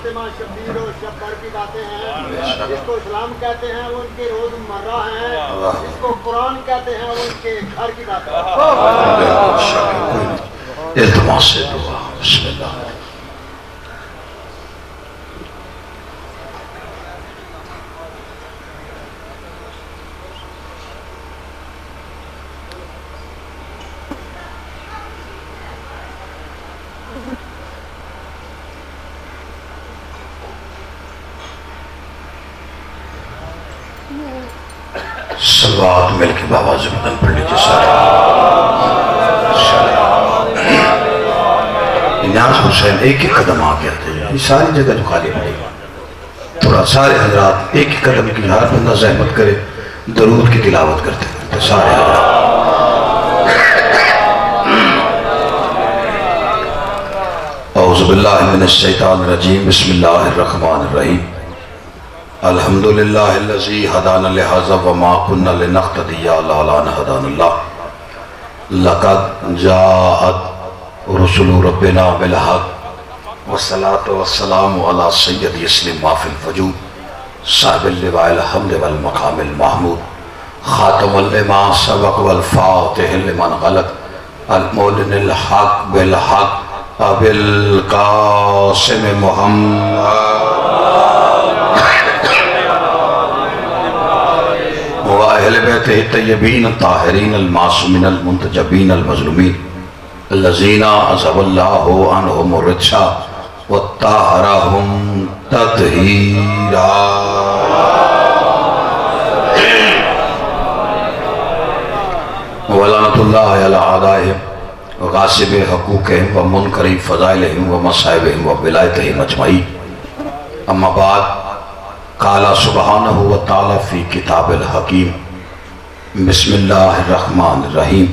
फातिमा शब्बीर और शब्बर की बातें हैं। जिसको इस्लाम कहते हैं वो उनके रोजमर्रा हैं, जिसको कुरान कहते हैं वो उनके घर की बातें हैं। सलवात मिलके बाबा ज़ुबैर पढ़ लीजिए सारे। इन्यास हुसैन एक एक कदम आ गया थे, सारी जगह जो खाली पड़ी, थोड़ा सारे हजरात एक एक कदम की हर बंदा ज़हमत करे दरूद की तिलावत करते करते सारे हजरात। औज़ु बिल्लाहि मिनश शैतानिर रजीम, बिस्मिल्लाहिर रहमानिर रहीम। अल्हम्दुलिल्लाहिल्लज़ी हदाना लिहाज़ा व मा कुन्ना लिनख्तदिया लौला अन हदानल्लाह। लक़द जाअत रुसुलु रब्बिना बिल हक़ वस्सलातु वस्सलामु अला सय्यदि यस्लिम मा फिल वजूद साहिबिल लिवाइल हम्द वल मक़ामिल महमूद ख़ातमुल लिमा सबक़ वल फ़ातिहिल लिमन ग़लक़ अल मौलिनिल हक़ बिल हक़ अबिल क़ासिम मुहम्मद अहले बैतिही तय्यबीन ताहिरीन अल मासूमीन अल मुंतजबीन अल मज़लूमीन अल्लज़ीना अज़हबल्लाहु अन्हुम रिज्सा व तहरहुम तत्हीरा। व लअनतुल्लाहि अला आदाइहिम व गासिबि हुकूक़िहिम व मुनकरि फ़ज़ाइलिहिम व मसाइबिहिम व विलायतिहिम अजमईन। अम्मा बाद काला सुब्हानहु व तआला फ़ी किताबिल हकीम। बिस्मिल्लाहिर्रहमानिर्रहीम।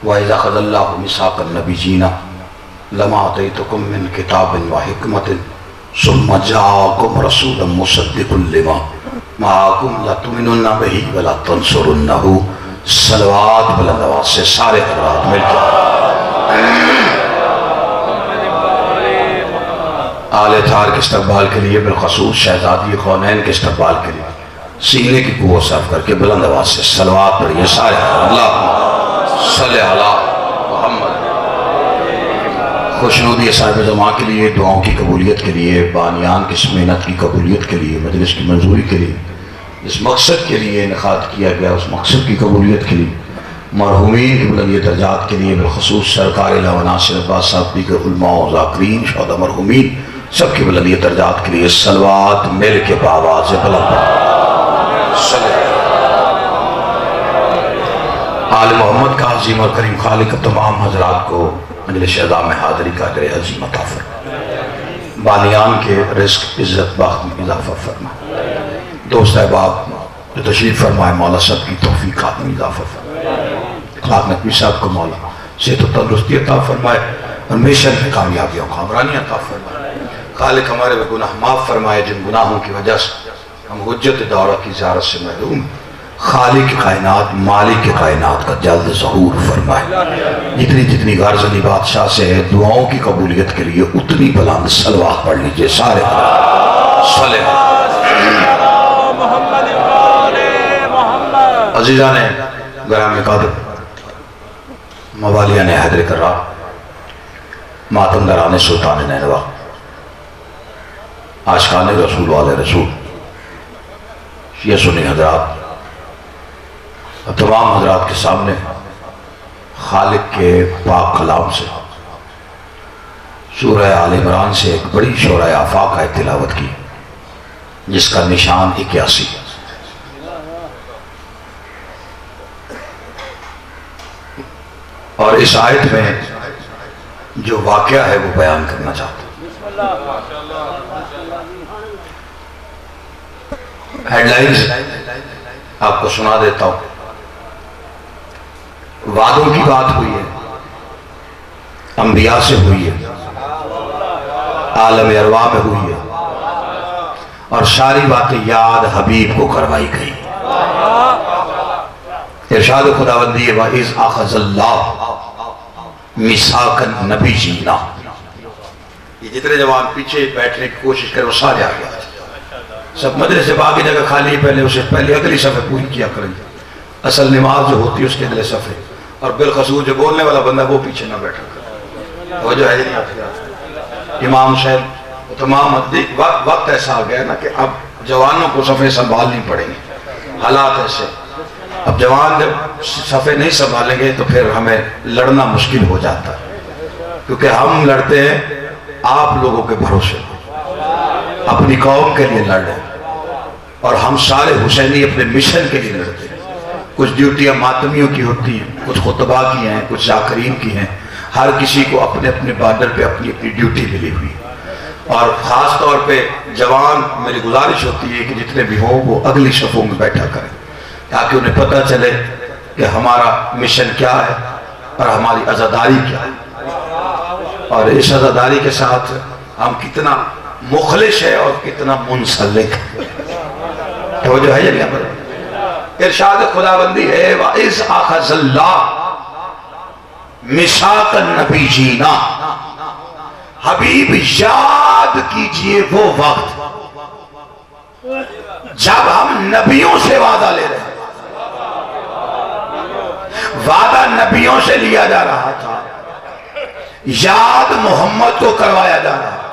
व इज़ा अख़ज़ल्लाहु मिसाक़न नबिय्यीना लमा आतैतुकुम मिन किताबिन व हिकमतिन सुम्मा जाअकुम रसूलुम मुसद्दिक़ुन लिमा मअकुम लतुमिनुन्ना बिही व लतंसुरुन्नहु। सलवात बुलंद आवाज़ से सारे हज़रात मिलकर आले थार के इस्तक़बाल के लिए, बिलख़ुसूस शहज़ादी ख़ौनैन के इस्तक़बाल के लिए सीने की कुव्वत सर्फ करके बुलंद आवाज़ से सलवात पढ़िए सारे। अल्लाहुम्मा सल्लि अला मुहम्मद। खुशनुदी साहिब जमा के लिए, दुआओं की कबूलियत के लिए, बानियान की इस मेहनत की कबूलियत के लिए, मजलिस की मंजूरी के लिए, इस मकसद के लिए इनेकाद किया गया उस मकसद की कबूलियत के लिए, मरहूमीन की बुलंदी दर्जात के लिए, बिलख़ुसूस सरकार नासिर अब्बास साहब दीगर उलमा व ज़ाकिरीन शुहदा मरहूमीन सबकी बुलंदी दर्जात के लिए सलवात मिल के बावाज़ बुलंद। आल मोहम्मद का अज़ीम और करीम खालिक तमाम हजरात को मजलिस शहदा में हाज़री का अजर अज़ीम अता फरमा। बानियान के रिज़्क़ इज़्ज़त बाख़ में इज़ाफ़ा फरमा। दोस्त अहबाब जो तशरीफ़ फरमाए मौला सब की तौफ़ीक़ात में इज़ाफ़ा फरमाए। अख़लाक़ नबी साहब को मौला सेहत व तंदुरुस्ती अता फरमाए और मिशन में कामयाबियों कामरानी अता फरमाए। खालिक हमारे वे गुनाह माफ़ फरमाए जिन गुनाहों की वजह से हम हुज्जत दौरा की ज़ियारत से महरूम। खालिक कायनात मालिक के कायनात का जल्द ज़हूर फरमाए। जितनी जितनी गारज़ली बादशाह से है दुआओं की कबूलियत के लिए उतनी बुलंद सलवात पढ़ लीजिए सारे। अज़ीज़ान गिरामी क़द्र, मवालियान हैदर कर्रार, मातमदरान सुल्तान नैनवा, आशिकान रसूल वाले रसूल, ये सुन्नी हजरात और तमाम हजरात के सामने खालिक के पाक कलाम से सूरह आल इमरान से एक बड़ी शोरा आफाक आयत तिलावत की जिसका निशान 81 और इस आयत में जो वाक़या है वो बयान करना चाहता हूँ। हेडलाइंस आपको सुना देता हूं। वादों की बात हुई है, अंबिया से हुई है, आलम अरवा में हुई है और सारी बातें याद हबीब को करवाई गई। इरशाद खुदावंदी है व इज़ अख़ज़ल्लाहु मिसाक़न नबिय्यीना, ये जितने जवान पीछे बैठने की कोशिश करें वो सारे आ गया। सब मदरसे बाकी जगह खाली है, पहले उसे पहले अगली सफ़े पूरी किया करें। असल नमाज जो होती है उसके अगले सफ़े, और बिलखसूस जो बोलने वाला बंदा वो पीछे ना बैठा करे। वो जो है इमाम साहब तमाम वक्त ऐसा आ गया ना कि अब जवानों को सफ़े संभालनी पड़ेंगे, हालात ऐसे। अब जवान जब सफ़े नहीं संभालेंगे तो फिर हमें लड़ना मुश्किल हो जाता है, क्योंकि हम लड़ते हैं आप लोगों के भरोसे, अपनी कौम के लिए लड़ रहे हैं, और हम सारे हुसैनी अपने मिशन के लिए लड़ते हैं। कुछ ड्यूटियां मातमियों की होती हैं, कुछ खुतबा की हैं, कुछ जाकरीन की हैं। हर किसी को अपने अपने बॉर्डर पे अपनी अपनी ड्यूटी मिली हुई है। और ख़ास तौर पे जवान, मेरी गुजारिश होती है कि जितने भी हों वो अगली सफ़ों में बैठा करें, ताकि उन्हें पता चले कि हमारा मिशन क्या है और हमारी आज़ादारी क्या है, और इस आज़ादारी के साथ हम कितना मुखलिस है और कितना मुंसलिक है। तो जो है ये इरशाद खुदाबंदी है, वाइज़ अख़ज़ल्लाह मिसाक़न नबीय्यीना, हबीब याद कीजिए वो वक्त जब हम नबियों से वादा ले रहे हैं। वादा नबियों से लिया जा रहा था, याद मोहम्मद को करवाया जा रहा था।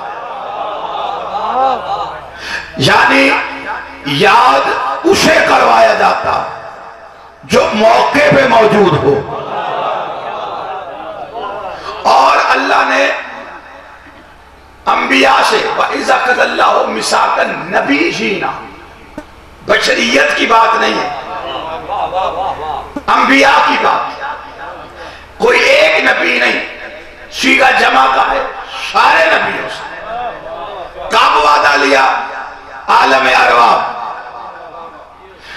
यानी याद उसे करवाया जाता जो मौके पे मौजूद हो। और अल्लाह ने अंबिया से वाइज़ा अख़ज़ल्लाहु मिसाक़न नबीय्यीना, बशरियत की बात नहीं है, अंबिया की बात। कोई एक नबी नहीं, सीगा जमा का है सारे नबियों से। कब वादा लिया? आलम अरवाह,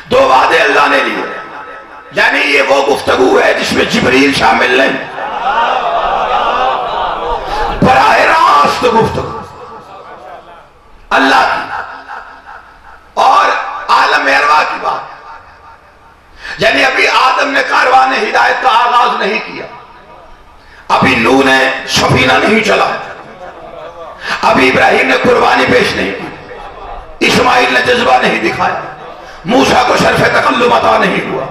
दो वादे अल्लाह ने लिए। यानी ये वो गुफ्तगू है जिसमें जिब्रील शामिल नहीं, बराह रास्त गुफ्तगू अल्लाह की और आलम अरवाह की बात। यानी अभी आदम ने कारवान हिदायत का आगाज नहीं किया, अभी नूह ने सफीना नहीं चला, अभी इब्राहिम ने कुर्बानी पेश नहीं की, इस्माइल ने जज्बा नहीं दिखाया, मूसा को शर्फ तकल्लुम अता नहीं हुआ,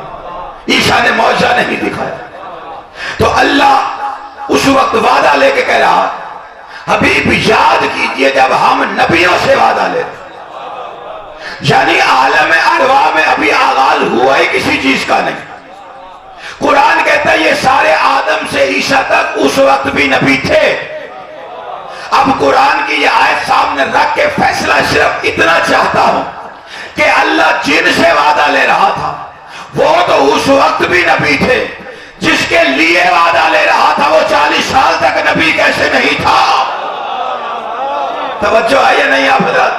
ईसा ने मौजा नहीं दिखाया। तो अल्लाह उस वक्त वादा लेके कह रहा, हबीब याद कीजिए जब हम नबियों से वादा लेते। यानी आलम अरवाह में अभी आगाज हुआ ही किसी चीज का नहीं। कुरान कहता है ये सारे आदम से ईसा तक उस वक्त भी नबी थे। अब कुरान की ये आयत सामने रख के फैसला सिर्फ इतना चाहता हूं कि अल्लाह जिनसे वादा ले रहा था वो तो उस वक्त भी नबी थे, जिसके लिए वादा ले रहा था वो 40 साल तक नबी कैसे नहीं था? तवज्जो है या नहीं आप हज़रात?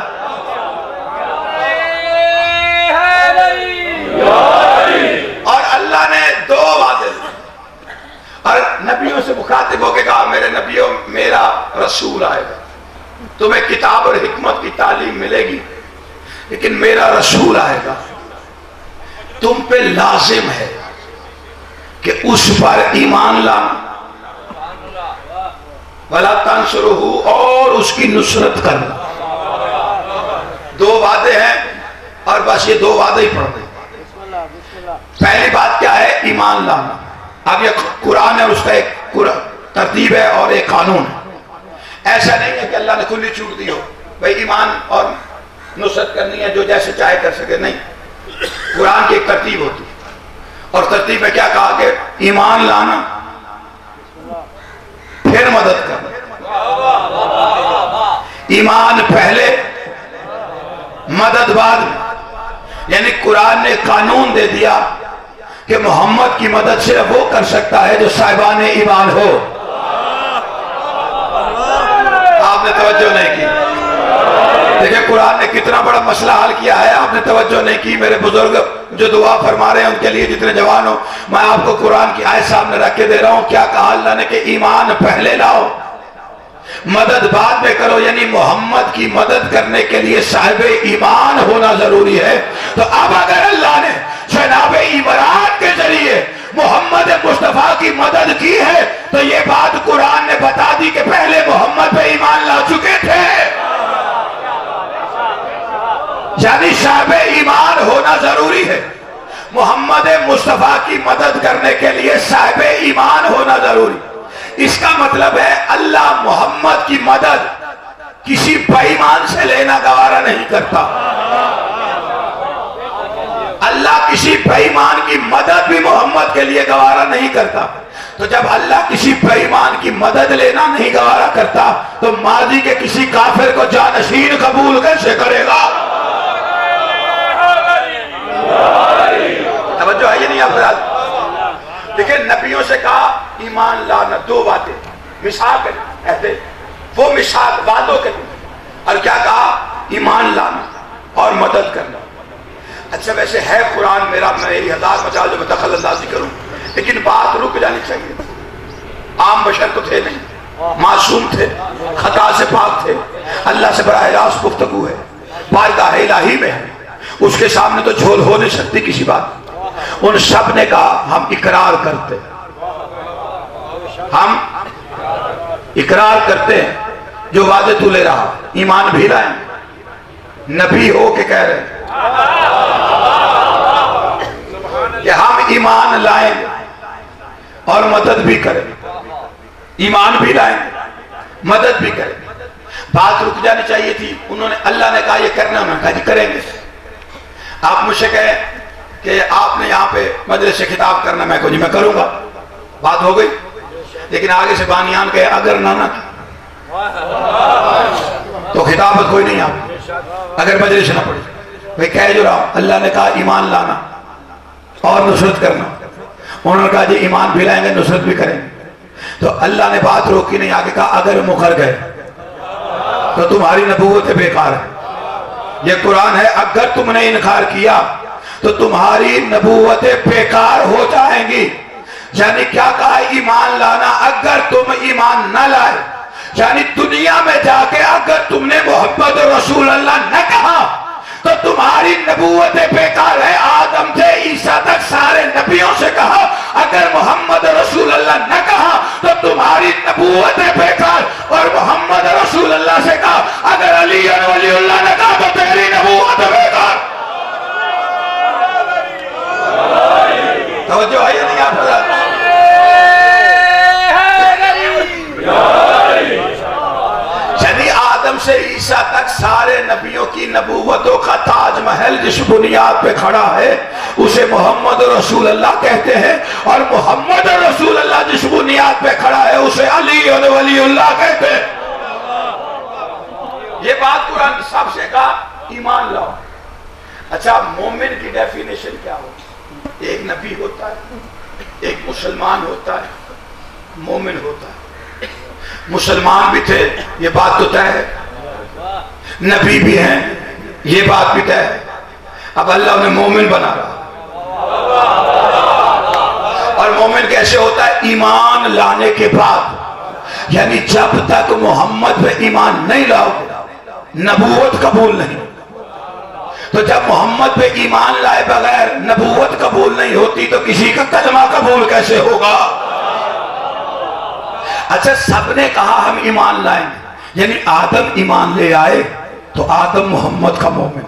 और अल्लाह ने दो वादे और नबियों से मुखातिब होकर कहा, मेरे नबियों मेरा रसूल आएगा, तुम्हें किताब और हिकमत की तालीम मिलेगी, लेकिन मेरा रसूल आएगा, तुम पे लाजिम है कि उस पर ईमान लाना, वला तंसुरुहु, और उसकी नुसरत करना। दो वादे हैं और बस ये दो वादे ही पढ़ दें। पहली बात क्या है? ईमान लाना। अब ये कुरान है, उसका एक तरतीब है और एक कानून है। ऐसा नहीं है कि अल्लाह ने खुली छूट दी हो भाई ईमान और नुसरत करनी है, जो जैसे चाहे कर सके, नहीं। कुरान की एक तरतीब होती है, और तरतीब में क्या कहा कि ईमान लाना फिर मदद करना, ईमान पहले मदद बाद में। यानी कुरान ने कानून दे दिया कि मोहम्मद की मदद सिर्फ वो कर सकता है जो साहिबान ईमान हो। आपने तवज्जो नहीं की। देखिए कुरान ने कितना बड़ा मसला हल किया है, आपने तवज्जो नहीं की। मेरे बुजुर्ग जो दुआ फरमा रहे हैं उनके लिए, जितने जवान हो, मैं आपको कुरान की आयत सामने रख के दे रहा हूं। क्या कहा अल्लाह ने कि ईमान पहले लाओ, मदद बाद में करो। यानी मोहम्मद की मदद करने के लिए साहिब ईमान होना जरूरी है। तो अब अगर अल्लाह ने जनाब इमरान के जरिए मोहम्मद मुस्तफा की मदद की है, तो ये बात कुरान ने बता दी कि पहले मोहम्मद पे ईमान ला चुके थे। यानी साहिबे ईमान होना जरूरी है। मोहम्मद मुस्तफा की मदद करने के लिए साहिबे ईमान होना जरूरी। इसका मतलब है अल्लाह मोहम्मद की मदद किसी बेईमान से लेना गवारा नहीं करता। अल्लाह किसी बेईमान की मदद भी मोहम्मद के लिए गवारा नहीं करता। तो जब अल्लाह किसी बेईमान की मदद लेना नहीं गवारा करता, तो माजी के किसी काफिर को जानशीन कबूल कैसे करेगा? तवज्जो है ये नहीं आप? देखिए, नबियों से कहा ईमान लाना, दो बातें मिसाक कहते, वो मिसाक वादों के, और क्या कहा? ईमान लाना और मदद करना। अच्छा, वैसे है कुरान मेरा, मैं यही हजार मचाल जो मैं दखल अंदाजी करूं, लेकिन बात रुक जानी चाहिए। आम बशर तो थे नहीं, मासूम थे, खता से पाक थे, अल्लाह से बराह रास्त गुफ्तगू है, बारगाह इलाही में है, उसके सामने तो झोल हो नहीं सकती किसी बात। उन सब ने कहा हम इकरार करते, हम इकरार करते हैं जो वादे तू ले रहा, ईमान भी लाए, नबी हो के कह रहे कि हम ईमान लाएंगे और मदद भी करें, ईमान भी लाएंगे मदद भी करें। बात रुक जानी चाहिए थी। उन्होंने, अल्लाह ने कहा ये करना, उन्होंने कहा जी करेंगे। आप मुझसे कहें कि आपने यहाँ पे मजलिस से खिताब करना, मैं को जी मैं करूंगा, बात हो गई। लेकिन आगे से बानियान कहे अगर ना तो खिताबत कोई नहीं आप, अगर मजलिस ना पड़ी भाई कह जो रहा, अल्लाह ने कहा ईमान लाना और नुसरत करना, उन्होंने कहा जी ईमान भी लाएंगे नुसरत भी करेंगे। तो अल्लाह ने बात रोकी नहीं, आगे कहा अगर मुकर गए तो तुम्हारी नबूवत बेकार है। ये कुरान है, अगर तुमने इनकार किया तो तुम्हारी नबूवतें बेकार हो जाएंगी। यानी क्या कहा? ईमान लाना। अगर तुम ईमान न लाए, यानी दुनिया में जाके अगर तुमने मोहम्मद रसूल अल्लाह न कहा, तो तुम्हारी नबूवतें बेकार है। आदम से ईसा तक सारे नबियों से कहा, अगर मोहम्मद रसूल अल्लाह न कहा तो तुम्हारी नबूवतें बेकार। और मोहम्मद रसूल अल्लाह से कहा, अगर अली वलीउल्लाह ने कहा तो तेरी नबूवत बेकार। तवज्जो है या नहीं आप? यानी आदम से ईसा तक सारे नबियों की नबूवतों का ताजमहल जिस बुनियाद पे खड़ा है उसे मोहम्मद रसूल अल्लाह कहते हैं, और मोहम्मद रसूल अल्लाह जिस बुनियाद पे खड़ा है उसे अली और वलीउल्लाह कहते हैं। ये बात कुरान साहब से कहा ईमान लाओ। अच्छा, मोमिन की डेफिनेशन क्या होती? एक नबी होता है, एक मुसलमान होता है, मोमिन होता है। मुसलमान भी थे, ये बात तो तय है, नबी भी हैं, ये बात भी तय है। अब अल्लाह उन्हें मोमिन बना रहा। और मोमिन कैसे होता है? ईमान लाने के बाद। यानी जब तक मोहम्मद पे ईमान नहीं लाओगे नबूवत कबूल नहीं। तो जब मोहम्मद पे ईमान लाए बगैर नबूवत कबूल नहीं होती तो किसी का कलमा कबूल कैसे होगा? अच्छा, सबने कहा हम ईमान लाएंगे, यानी आदम ईमान ले आए तो आदम मोहम्मद का मोमिन,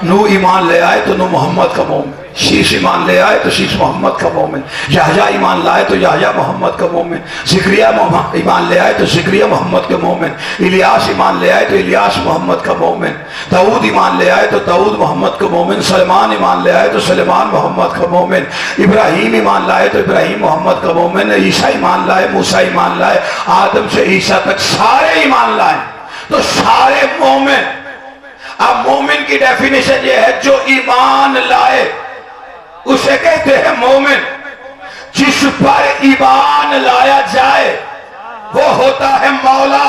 नू ईमान ले आए तो नू मोहम्मद का मोमिन, शीश ईमान ले आए तो शीश मोहम्मद का मोमिन, याहया ईमान लाए तो याहया मोहम्मद का मोमिन, जिक्रिया ईमान ले आए तो जिक्रिया मोहम्मद का मोमिन, इलियास ईमान ले आए तो इलियास मोहम्मद का मोमिन, दाऊद ईमान ले आए तो दाऊद मोहम्मद का मोमिन, सलमान ईमान ले आए तो सलमान मोहम्मद का मोमिन, इब्राहिम ईमान लाए तो इब्राहिम मोहम्मद का मोमिन, ईसा ईमान लाए, मूसा ईमान लाए, आदम से ईसा तक सारे ईमान लाए तो सारे मोमिन। अब मोमिन की डेफिनेशन ये है, जो ईमान लाए उसे कहते हैं मोमिन। जिस पर ईमान लाया जाए वो होता है मौला।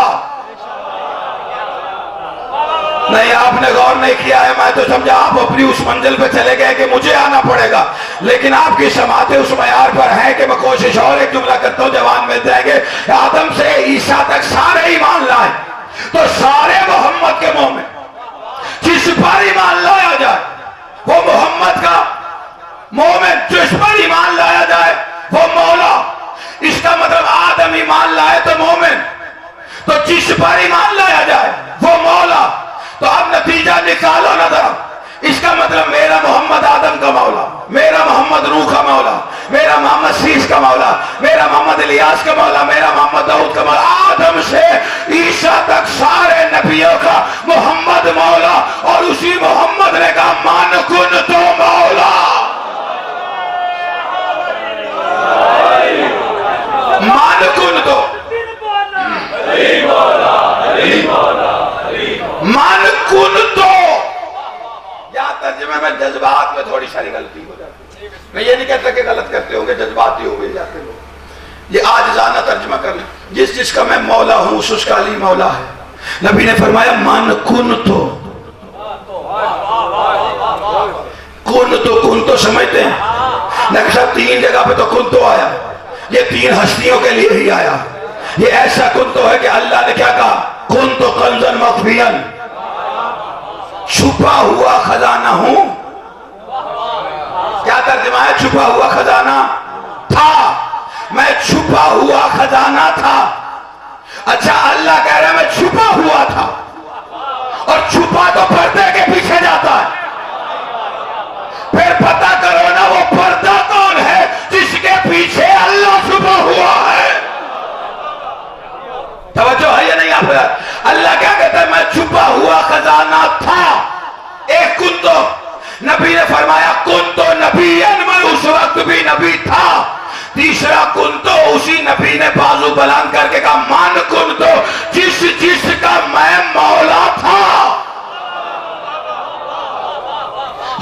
नहीं, आपने गौर नहीं किया है, मैं तो समझा आप अपनी उस मंजिल पे चले गए कि मुझे आना पड़ेगा, लेकिन आपकी समातें उस मयार पर है कि मैं कोशिश और एक जुमला करता हूं, जवान मिल जाएंगे। आदम से ईसा तक सारे ईमान लाए तो सारे मोहम्मद के मोमिन। जिस पर ईमान लाया जाए वो मोहम्मद का मोमिन, जिस पर ईमान लाया जाए मोहम्मद रूह का मौला, मेरा मोहम्मद शीश का मौला, मेरा मोहम्मद इलियास का मौला, मेरा मोहम्मद दाऊद का मौला। आदम से ईसा तक सारे नबियों का मोहम्मद मौला, और उसी मोहम्मद ने कहा मान कुन तो मौला, मान कुन तो मान कुन तो। या तर्जुमे में जज्बात में थोड़ी सारी गलती हो जाती है, मैं ये नहीं कहता कि गलत करते होंगे, जज्बाती हो गए जाते लोग। ये आज जाना तर्जुमा कर लें, जिस जिसका मैं मौला हूं उसका अली मौला है। नबी ने फरमाया मान कुन तो, कुन तो समझते हैं नबी साहब, तीन जगह पे तो कुन तो आया, ये तीन हस्तियों के लिए ही आया। ये ऐसा कुन तो है कि अल्लाह ने क्या कहा, कुन तो कंजन मखफियन, छुपा हुआ खजाना हूं। क्या तर्जुमा है, छुपा हुआ खजाना था, मैं छुपा हुआ खजाना था। अच्छा, अल्लाह कह रहा है मैं छुपा हुआ था, और छुपा तो पर्दे के पीछे जाता है। फिर पता करो ना वो पर्दा कौन है जिसके पीछे अल्लाह छुपा हुआ है। तवज्जो है या नहीं आप? अल्लाह क्या कहता है, मैं छुपा हुआ खजाना था। एक कुन तो नबी ने फरमाया कुन तो नबीयन, मैं उस वक्त भी नबी था। तीसरा कुन तो उसी नबी ने बाजू बुलंद करके कहा मान कुन तो, जिसका मैं मौला था,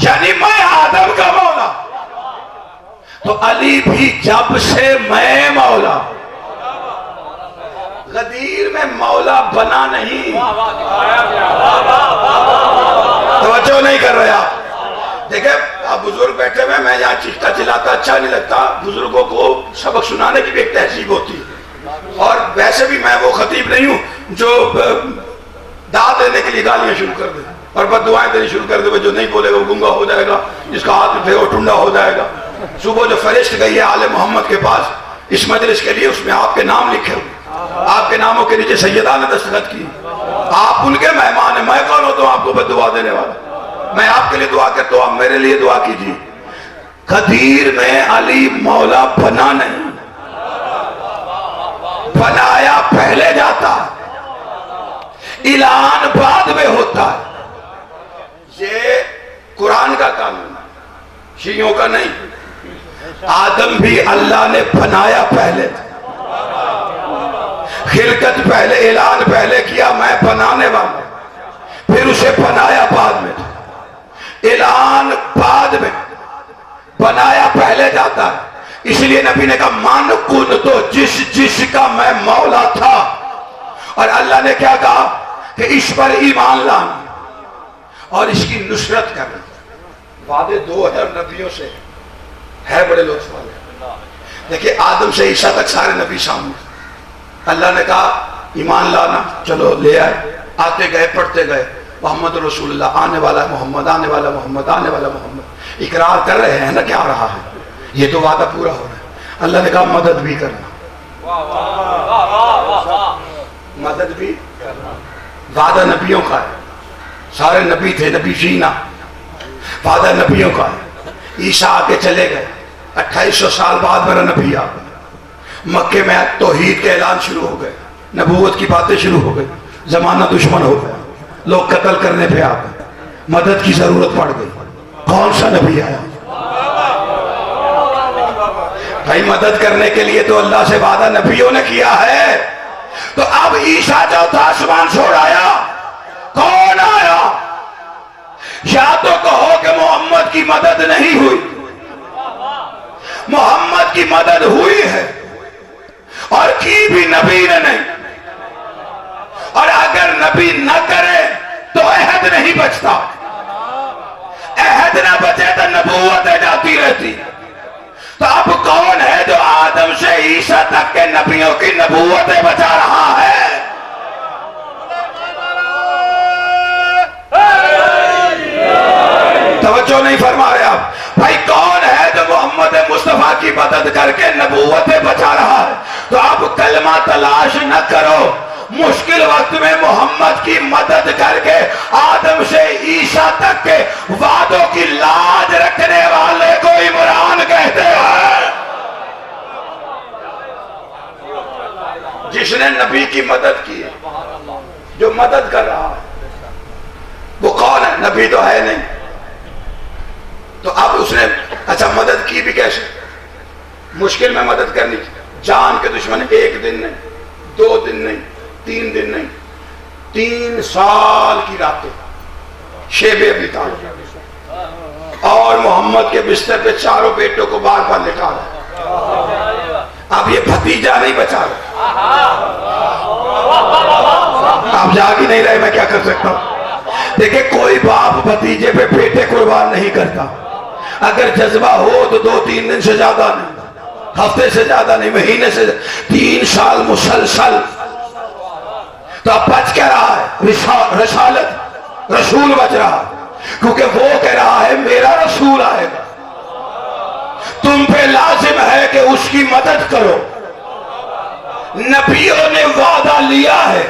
यानी मैं आदम का मौला। तो अली भी जब से मैं मौला, गदीर में मौला बना नहीं। तवज्जो नहीं कर रहे आप। देखिए आप बुजुर्ग बैठे हुए, मैं यहाँ चीखता चिल्लाता अच्छा नहीं लगता। बुजुर्गों को सबक सुनाने की भी एक तहजीब होती है, और वैसे भी मैं वो खतीब नहीं हूँ जो दाद देने के लिए गालियां शुरू कर दे और बददुआएं देनी शुरू कर दे। जो नहीं बोलेगा वो गुंगा हो जाएगा, जिसका हाथ उठेगा वो टुंडा हो जाएगा। सुबह जो फरिश्त गई है आले मोहम्मद के पास इस मजलिस के लिए, उसमें आपके नाम लिखे हुए, आपके नामों के नीचे सैयदा ने दस्तखत की, आप उनके मेहमान हैं। मैं कौन होता हूं आपको बद्दुआ देने वाला? मैं आपके लिए दुआ करता हूं, आप मेरे लिए दुआ कीजिए। गदीर में अली मौला बना नहीं, बनाया पहले जाता, ऐलान बाद में होता है। ये कुरान का कानून, शियों का नहीं। आदम भी अल्लाह ने बनाया पहले, खिलकत पहले, ऐलान पहले किया मैं बनाने वाला, फिर उसे बनाया बाद में, ऐलान बाद में, बनाया पहले जाता है। इसलिए नबी ने कहा मान कुन तो, जिसका मैं मौला था। और अल्लाह ने क्या कहा कि इस पर ईमान लाना और इसकी नुसरत करना। वादे दो है नबियों से, है बड़े लोग वाले। देखिए आदम से ईसा तक सारे नबी सामने, अल्लाह ने कहा ईमान लाना, चलो ले आए। आते गए, पढ़ते गए, मोहम्मद रसूलुल्लाह, आने वाला मोहम्मद, आने वाला मोहम्मद, आने वाला मोहम्मद। इकरार कर रहे हैं ना क्या रहा है, ये तो वादा पूरा हो रहा है। अल्लाह ने कहा मदद भी करना, मदद भी करना। वादा नबियों का है, सारे नबी थे, नबी जीना, वादा नबियों का है। ईसा आके चले गए, 2800 साल बाद मेरा नबी आ गया। मक्के में तौहीद के ऐलान शुरू हो गए, नबूवत की बातें शुरू हो गई, जमाना दुश्मन हो गया, लोग कत्ल करने पे आ गए, मदद की जरूरत पड़ गई। कौन सा नबी आया भाई मदद करने के लिए? तो अल्लाह से वादा नबियों ने किया है। तो अब ईसा चौथा आसमान छोड़ आया, कौन आया? या तो कहो कि मोहम्मद की मदद नहीं हुई, मोहम्मद की मदद हुई है और की भी नबी ने नहीं। और अगर नबी न करे तो अहद नहीं बचता, अहद ना बचे तो नबूवतें जाती रहती। तो अब कौन है जो आदम से ईसा तक के नबियों की नबूवतें बचा रहा है? तवज्जो नहीं फरमा रहे आप भाई। कौन है जो मोहम्मद मुस्तफा की मदद करके नबूवतें बचा रहा है? तो अब कलमा तलाश न करो, मुश्किल वक्त में मोहम्मद की मदद करके आदम से ईसा तक के वादों की लाज रखने वाले को इमरान जिसने नबी की मदद की है, जो मदद कर रहा है वो कौन है? नबी तो है नहीं, तो अब उसने अच्छा मदद की भी कैसे? मुश्किल में मदद करनी, जान के दुश्मन, एक दिन नहीं, 2 दिन नहीं, 3 दिन नहीं, 3 साल की रातें शेबे अबी तालिब और मोहम्मद के बिस्तर पे चारों बेटों को बार बार लिटा रहा। अब ये भतीजा नहीं बचा रहा, आप जाग ही नहीं रहे, मैं क्या कर सकता हूं? देखिए, कोई बाप भतीजे पे बेटे कुर्बान नहीं करता। अगर जज्बा हो तो 2-3 दिन से ज्यादा नहीं, हफ्ते से ज्यादा नहीं, महीने से, 3 साल मुसलसल। तो अब बच क्या रहा है? रसालत, रसूल बच रहा है, क्योंकि वो कह रहा है मेरा रसूल आएगा, तुम पे लाजिम है कि उसकी मदद करो। नबियों ने वादा लिया है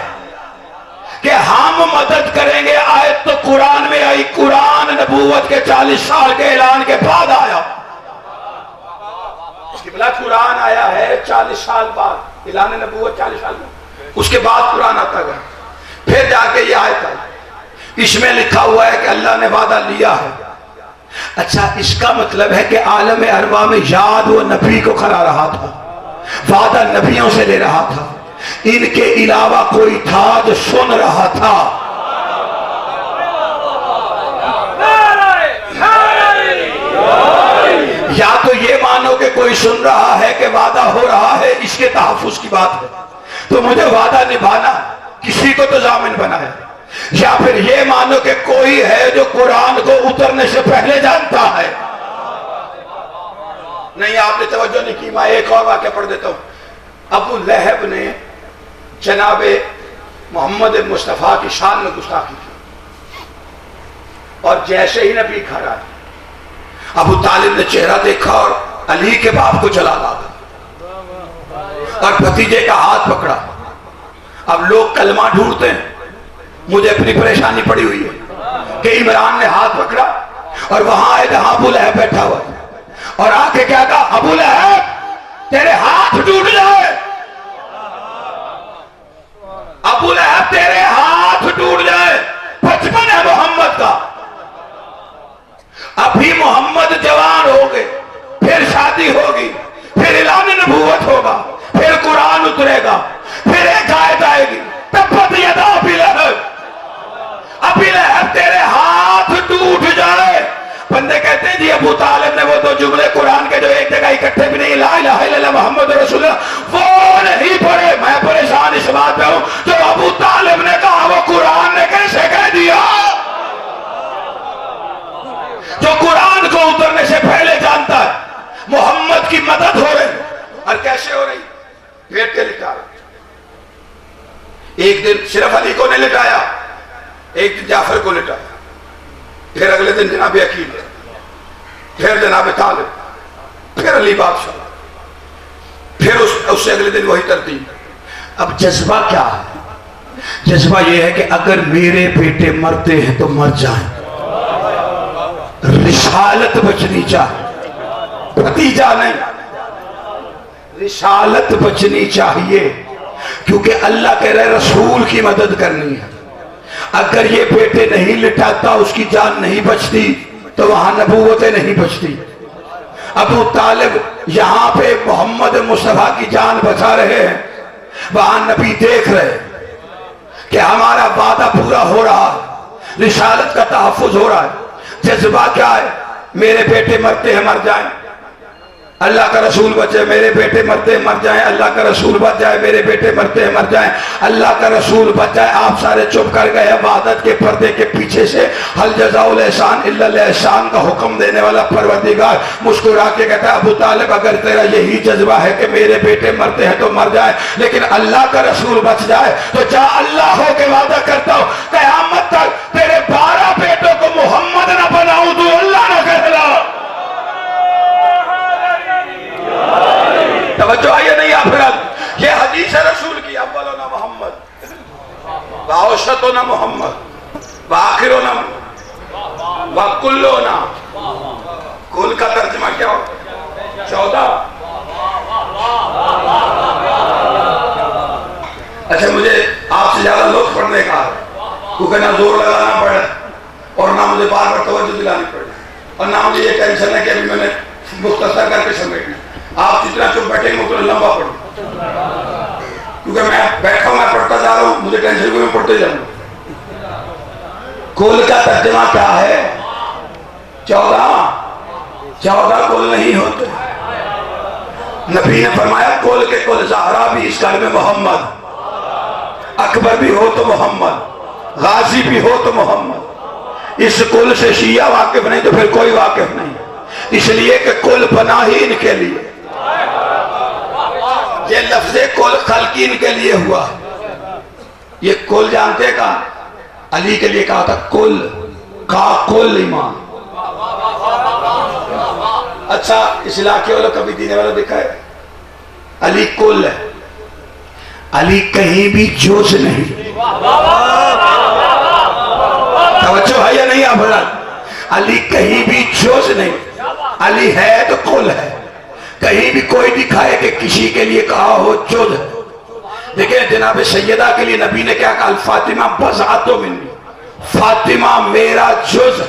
कि हम मदद करेंगे। आयत तो कुरान में आई, कुरान नबूवत के 40 साल के ऐलान के बाद आया। कुरान आया है 40 साल बाद, ऐलान नबूवत 40 साल बाद, उसके बाद कुरान आता गया, फिर जाके ये आयत आई, इसमें लिखा हुआ है कि अल्लाह ने वादा लिया है। अच्छा, इसका मतलब है कि आलम अरबा में याद वो नबी को करा रहा था, वादा नबियों से ले रहा था, इनके अलावा कोई था जो सुन रहा था। या तो ये मानो कि कोई सुन रहा है कि वादा हो रहा है, इसके तहफ्फुज की बात है, तो मुझे वादा निभाना, किसी को तो जामिन बनाया। या फिर ये मानो कि कोई है जो कुरान को उतरने से पहले जानता है। नहीं, आपने तवज्जो नहीं की। मैं एक और वाक़या पढ़ देता हूं। अबू लहब ने जनाबे मोहम्मद मुस्तफ़ा की शान में गुस्ताखी की, और जैसे ही नबी घर आए, अबू तालिब ने चेहरा देखा और अली के बाप को जला लागा और भतीजे का हाथ पकड़ा। अब लोग कलमा ढूंढते हैं, मुझे अपनी परेशानी पड़ी हुई है कि इमरान ने हाथ पकड़ा और वहां आए जहां अबू लहब बैठा हुआ और आके क्या कहा, अबू लहब तेरे हाथ टूट जाए, अबू लहब तेरे हाथ टूट जाए। बचपन है मोहम्मद का, अभी मोहम्मद जवान हो गए, फिर शादी होगी, फिर ऐलान नबूवत होगा, फिर कुरान उतरेगा, फिर एक आयत आएगी, तब्बत यदा अबी लहब, अबी लहब तेरे हाथ टूट जाए। बंदे कहते हैं जी अबू तालिब ने वो 2 जुमले कुरान के जो एक जगह इकट्ठे भी नहीं, ला इलाहा इल्लल्लाह मुहम्मद रसूलुल्लाह, वो नहीं पढ़े। मैं परेशान इस बात पे हूं, जो अबू तालिब ने कहा वो कुरान ने कैसे कह दिया? जो कुरान को उतरने से पहले जानता है मोहम्मद की मदद हो रही, और कैसे हो रही? पेट के लिटा रहे। एक दिन सिर्फ अली को नहीं लिटाया, एक दिन जाफर को लिटाया, फिर अगले दिन जनाब अकील, फिर जनाब तालिब, फिर अली बादशाह, फिर उससे अगले दिन वही तरतीब। अब जज्बा क्या है? जज्बा यह है कि अगर मेरे बेटे मरते हैं तो मर जाएं, रिसालत बचनी चाहिए, भतीजा नहीं, रिसालत बचनी चाहिए, क्योंकि अल्लाह कह रहे रसूल की मदद करनी है। अगर ये बेटे नहीं लिटाता, उसकी जान नहीं बचती, तो वहां नबूवतें नहीं बचती। अबू तालिब यहां पे मोहम्मद मुस्तफा की जान बचा रहे हैं, वहां नबी देख रहे कि हमारा वादा पूरा हो रहा है, रिसालत का तहफ्फुज हो रहा है। जज्बा क्या है? मेरे बेटे मरते हैं मर जाएं, अल्लाह का रसूल बचे, मेरे बेटे मरते हैं मर जाएं, अल्लाह का रसूल बच जाए, मेरे बेटे मरते हैं मर जाएं, अल्लाह का रसूल बच जाए। आप सारे चुप कर गए। इबादत के पर्दे के पीछे से हल जज़ाउल एहसान इल्लल एहसान का हुक्म देने वाला परवरदिगार मुस्कुरा के कहता है, अबू तालिब अगर तेरा यही जज्बा है कि मेरे बेटे मरते हैं तो मर जाए, लेकिन अल्लाह का रसूल बच जाए, तो जा अल्लाह हो के वादा करता हूं क़यामत तक तेरे 12 बेटों को मोहम्मद ना बनाऊं तो अल्लाह ना कहला। तवज्जो आइए नहीं आप? ये हदीस है रसूल की, अव्वलो ना मोहम्मद वाओशतो ना मोहम्मद वाखिरो ना वाकुल्लो ना। कुल का तर्जुमा क्या हो? 14। अच्छा मुझे आपसे ज्यादा लोग पढ़ने का है, क्योंकि ना जोर लगाना पड़े और ना मुझे बार बार तवज्जो दिलानी पड़े, और ना मुझे ये टेंशन है कि अभी मैंने मुख्तसर करके समेटना। आप जितना चुप बैठेंगे उतना लंबा पढ़ो, क्योंकि मैं बैठा हूं, मैं पढ़ता जा रहा हूं, मुझे टेंशन कोई, मैं पढ़ते जाऊंगा। कुल का तर्जमा क्या है? 14 कुल नहीं होते। नबी ने फरमाया कुल के कुल, ज़हरा भी इस घर में मोहम्मद, अकबर भी हो तो मोहम्मद, गाजी भी हो तो मोहम्मद। इस कुल से शिया वाकिफ नहीं तो फिर कोई वाकिफ नहीं, इसलिए कि कुल बना ही इनके लिए। ये लफ्ज़े कुल खल्की इनके लिए हुआ। ये कुल जानते का अली के लिए कहा था, कुल का कुल ईमान। अच्छा इस इलाके वालों कभी देने वाला देखा है? अली कुल है, अली कहीं भी जोश नहीं। तवज्जो है या नहीं? आप अली कहीं भी जोश नहीं, अली है तो कुल है। कहीं भी कोई दिखाए कि किसी के लिए कहा हो जोश। देखिए जनाब सैयदा के लिए नबी ने क्या कहा? फातिमा बज़ातो मिन्नी, फातिमा मेरा जुज़।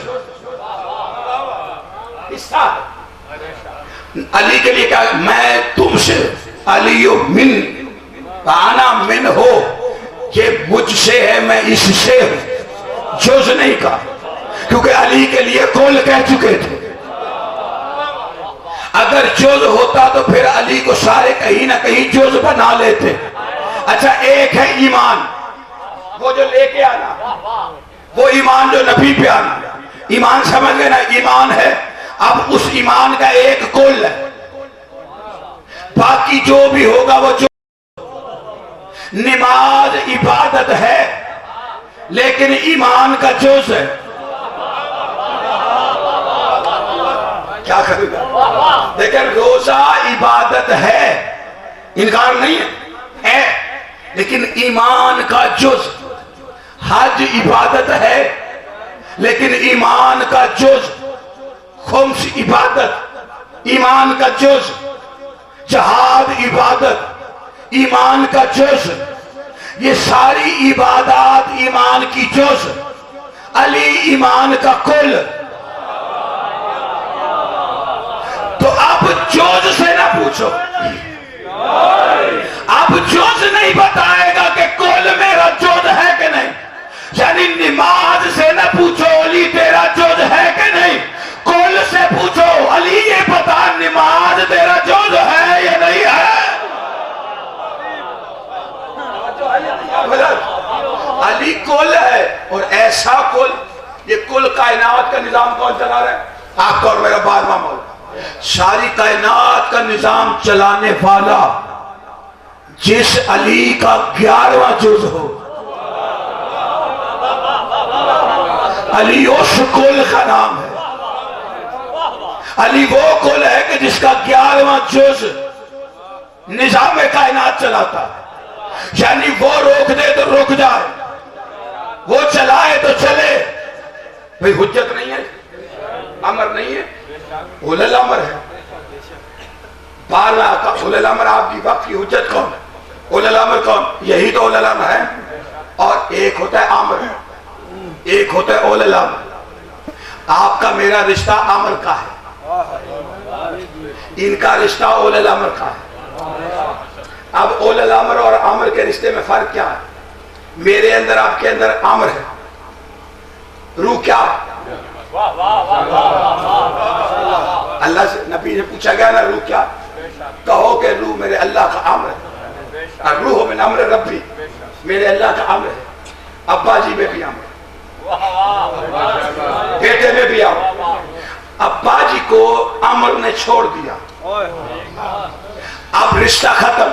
अली के लिए क्या? मैं तुमसे, अलियो मिन, आना मिन हो, ये मुझसे है, मैं इससे हूं। जुज़ नहीं कहा, क्योंकि अली के लिए कुल कह चुके थे। अगर जुज़ होता तो फिर अली को सारे कहीं ना कहीं जुज़ बना लेते। अच्छा एक है ईमान, वो जो लेके आना, वो ईमान जो नबी पे आना। ईमान समझ गए ना? ईमान है। अब उस ईमान का एक कुल है, बाकी जो भी होगा वो जो। नमाज इबादत है लेकिन ईमान का जोश है। क्या करेगा? देखिए रोजा इबादत है, इनकार नहीं है, लेकिन ईमान का जोश। हज इबादत है लेकिन ईमान का जोश। खुम्स इबादत, ईमान का जोश। जहाद इबादत, ईमान का जोश। ये सारी इबादत ईमान की जोश। अली ईमान का कुल। तो अब जोश से ना पूछो, अब जोश नहीं बताएगा कि कुल मेरा जोश है कि नहीं। यानी नमाज से ना पूछो अली तेरा जोश है कि नहीं, कुल से पूछो अली ये बता नमाज तेरा जोश है या नहीं है। अली कुल है, और ऐसा कुल, ये कुल कायनात का निजाम कौन चला रहा है? आपका और मेरा 12वां मौला। सारी कायनात का निजाम चलाने वाला जिस अली का 11वां जुज़ हो, अली उस कुल का नाम है। अली वो कुल है कि जिसका 11वां जुज़ निजाम कायनात चलाता है। यानी वो रोक दे तो रुक जाए, वो चलाए तो चले। भाई हुज्जत नहीं है, अमर नहीं है, उलल अमर है। 12वां का उलल अमर आपकी वक्त की हुज्जत कौन है? उलल अमर कौन? यही तो उलल अमर है। और एक होता है आमर, एक होता है उलल अमर। आपका मेरा रिश्ता आमर का है, इनका रिश्ता उलल अमर का है। अब उलल अमर और आमर के रिश्ते में फर्क क्या है? मेरे अंदर आपके अंदर आमर है, रूह क्या है? अल्लाह से नबी से पूछा गया ना रूह क्या? कहो कि रूह मेरे अल्लाह का आमर है, और रूह में अमर रब्बी, मेरे अल्लाह का आमर है। अब्बा जी में भी आमर, बेटे में भी आमर। अब्बा जी को आमर ने छोड़ दिया, अब रिश्ता खत्म।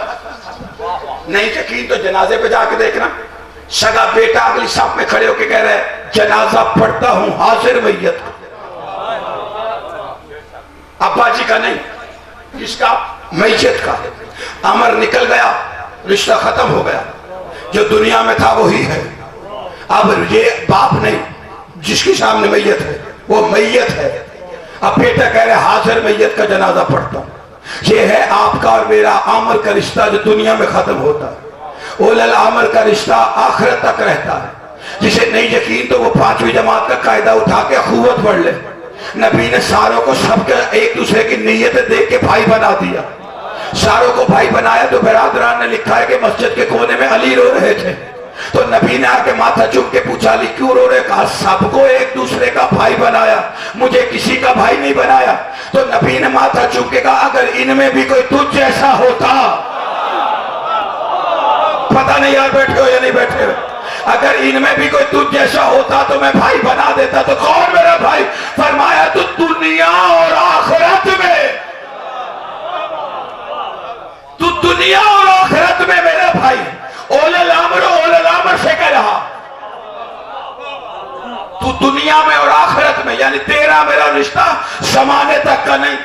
नहीं यकीन तो जनाजे पे जाके देखना, सगा बेटा अगली साफ में खड़े होके कह रहे हैं जनाजा पढ़ता हूं हाजिर मैयत का। अब्बा जी का नहीं, किसका? मैयत का। अमर निकल गया, रिश्ता खत्म हो गया। जो दुनिया में था वही है। अब ये बाप नहीं जिसके सामने मैयत है, वो मैयत है। अब बेटा कह रहे हाजिर मैयत का जनाजा पढ़ता हूं। ये है आपका और मेरा आमर का रिश्ता जो दुनिया में खत्म होता है। उलल अमर का रिश्ता आखिरत तक रहता है। जिसे नहीं यकीन तो वो 5वीं जमात का कायदा उठा के अखुवत पढ़ ले। नबी ने सारों को सबके एक दूसरे की नीयतें देख के भाई बना दिया। सारों को भाई बनाया तो बरादरान ने लिखा है कि मस्जिद के कोने में अली रो रहे थे, तो नबी ने आके माथा चुम के पूछा अली क्यों रो रहे? कहा सबको एक दूसरे का भाई बनाया, मुझे किसी का भाई नहीं बनाया। तो नबी ने माथा चुम के कहा अगर इनमें भी कोई तुझ जैसा होता, पता नहीं यार बैठे हो या नहीं बैठे हो, अगर इनमें भी कोई तुझ जैसा होता तो मैं भाई बना देता। तो कौन मेरा भाई? फरमाया तो दुनिया और आखिरत में, तू दुनिया और आखिरत में मेरा भाई। ओलल अमर से कह रहा तू दुनिया में और आखिरत में, यानी तेरा मेरा रिश्ता जमाने तक का नहीं,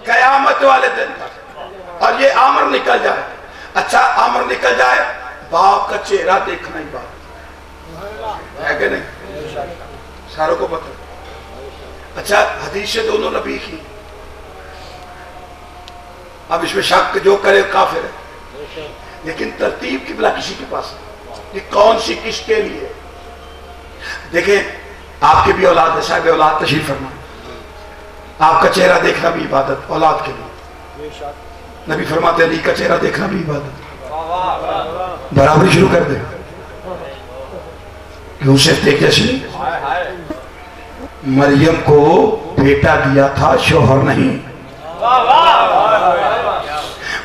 कयामत वाले दिन तक। और ये अमर निकल जाए, अच्छा अमर निकल जाए, बाप का चेहरा देखना ही बात है कि नहीं? सारों को पता। अच्छा हदीस से दोनों नबी की, अब इसमें शक जो करे काफिर है, लेकिन तरतीब किबला किसी के पास है कि कौन सी किसके लिए। देखें आपके भी औलाद है, साहिब औलाद तशरीफ फरमा, आपका चेहरा देखना भी इबादत औलाद के लिए। नबी फरमाते अली का चेहरा देखना भी इबादत। बराबरी शुरू कर दे, क्यों सिर्फ एक जैसी नहीं। मरियम को बेटा दिया था, शोहर नहीं।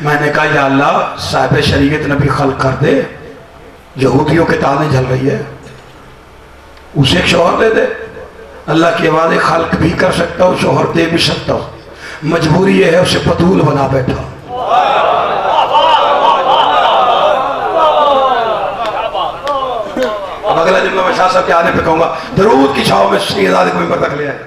मैंने कहा या अल्लाह साहिब शरीयत नबी खल्क कर दे, यहूदियों के ताने झल रही है, उसे एक शोहर दे दे। अल्लाह के वादे खल्क भी कर सकता हूँ, शोहर दे भी सकता हूँ, मजबूरी यह है उसे बतूल बना बैठा। अब अगला जुमला मैं शाह साहब के आने पे कहूंगा, दरूद की छाव में शहजादे को मिंबर तक ले आए।